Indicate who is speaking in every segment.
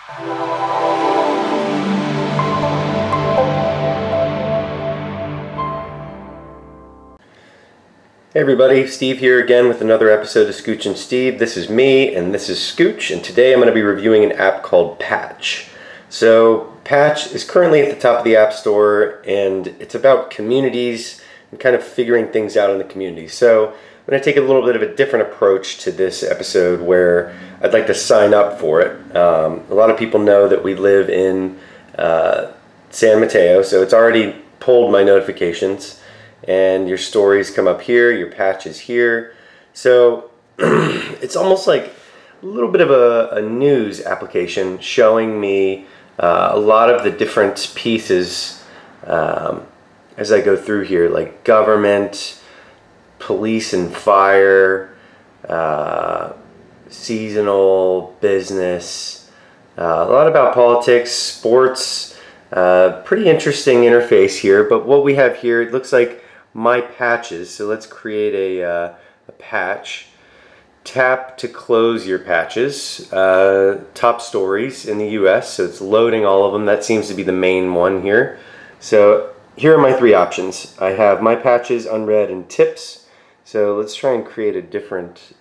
Speaker 1: Hey everybody, Steve here again with another episode of Scooch and Steve. This is me and this is Scooch, and today I'm going to be reviewing an app called Patch. So Patch is currently at the top of the App Store, and it's about communities and kind of figuring things out in the community. So I'm going to take a little bit of a different approach to this episode where I'd like to sign up for it. A lot of people know that we live in San Mateo, so it's already pulled my notifications. And your stories come up here, your patch is here. So it's almost like a little bit of a news application showing me a lot of the different pieces as I go through here, like government, police and fire, seasonal business, a lot about politics, sports. Pretty interesting interface here, but what we have here, it looks like my patches. So let's create a patch. Tap to close your patches. Top stories in the US, so it's loading all of them. That seems to be the main one here. So here are my three options. I have my patches, unread, and tips. So let's try and create a different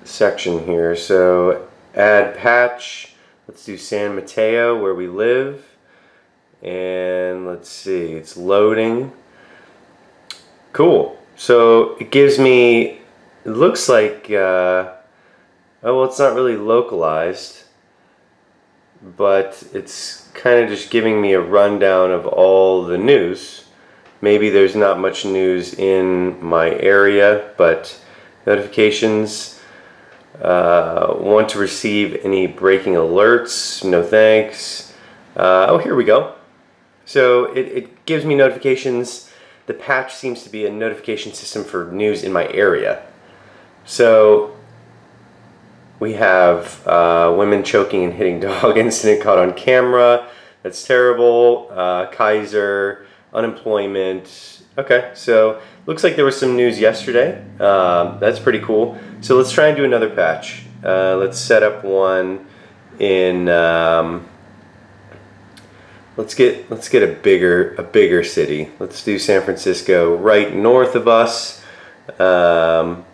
Speaker 1: section here. So add patch. Let's do San Mateo, where we live. And let's see, it's loading. Cool. So it gives me, it looks like, oh well, it's not really localized, but it's kind of just giving me a rundown of all the news. Maybe there's not much news in my area, but notifications, want to receive any breaking alerts, no thanks. Oh, here we go. So it gives me notifications. The patch seems to be a notification system for news in my area. So we have women choking and hitting dog incident caught on camera. That's terrible. Kaiser, unemployment. Okay, so looks like there was some news yesterday. That's pretty cool. So let's try and do another patch. Let's set up one in. Let's get a bigger city. Let's do San Francisco, right north of us, and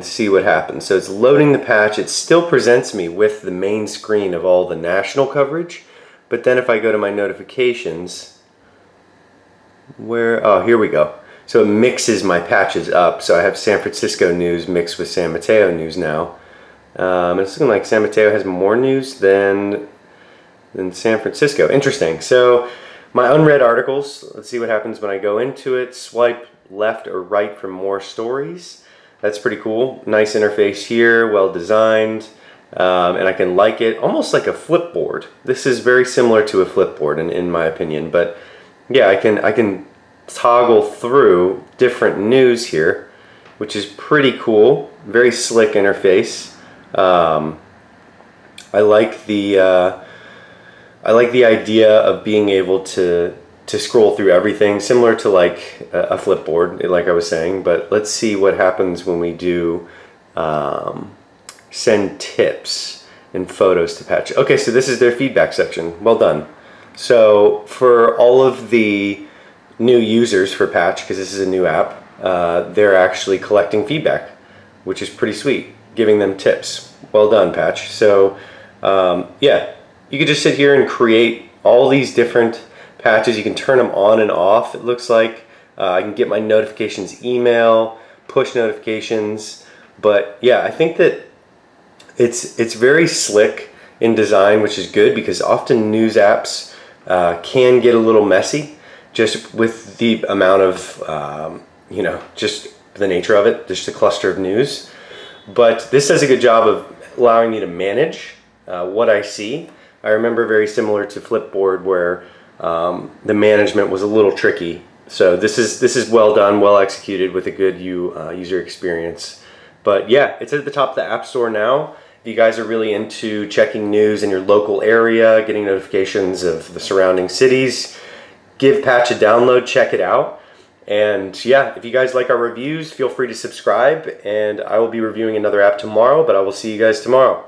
Speaker 1: see what happens. So it's loading the patch. It still presents me with the main screen of all the national coverage, but then if I go to my notifications, oh, here we go. So it mixes my patches up. So I have San Francisco news mixed with San Mateo news now. And it's looking like San Mateo has more news than San Francisco. Interesting. So my unread articles, let's see what happens when I go into it. Swipe left or right for more stories. That's pretty cool. Nice interface here, well designed, and I can like it, almost like a flipboard. This is very similar to a flipboard in my opinion, but yeah, I can toggle through different news here, which is pretty cool. Very slick interface. I like the idea of being able to scroll through everything, similar to like a flipboard, like I was saying. But let's see what happens when we do send tips and photos to Patch. Okay, so this is their feedback section. Well done. So for all of the new users for Patch, because this is a new app, they're actually collecting feedback, which is pretty sweet, giving them tips. Well done, Patch. So yeah. You could just sit here and create all these different patches. You can turn them on and off, it looks like. I can get my notifications email, push notifications. But yeah, I think that it's very slick in design, which is good because often news apps can get a little messy just with the amount of, you know, just the nature of it, just a cluster of news. But this does a good job of allowing me to manage what I see. I remember very similar to Flipboard where the management was a little tricky. So this is well done, well executed with a good user experience. But yeah, it's at the top of the App Store now. If you guys are really into checking news in your local area, getting notifications of the surrounding cities, give Patch a download, check it out. And yeah, if you guys like our reviews, feel free to subscribe, and I will be reviewing another app tomorrow, but I will see you guys tomorrow.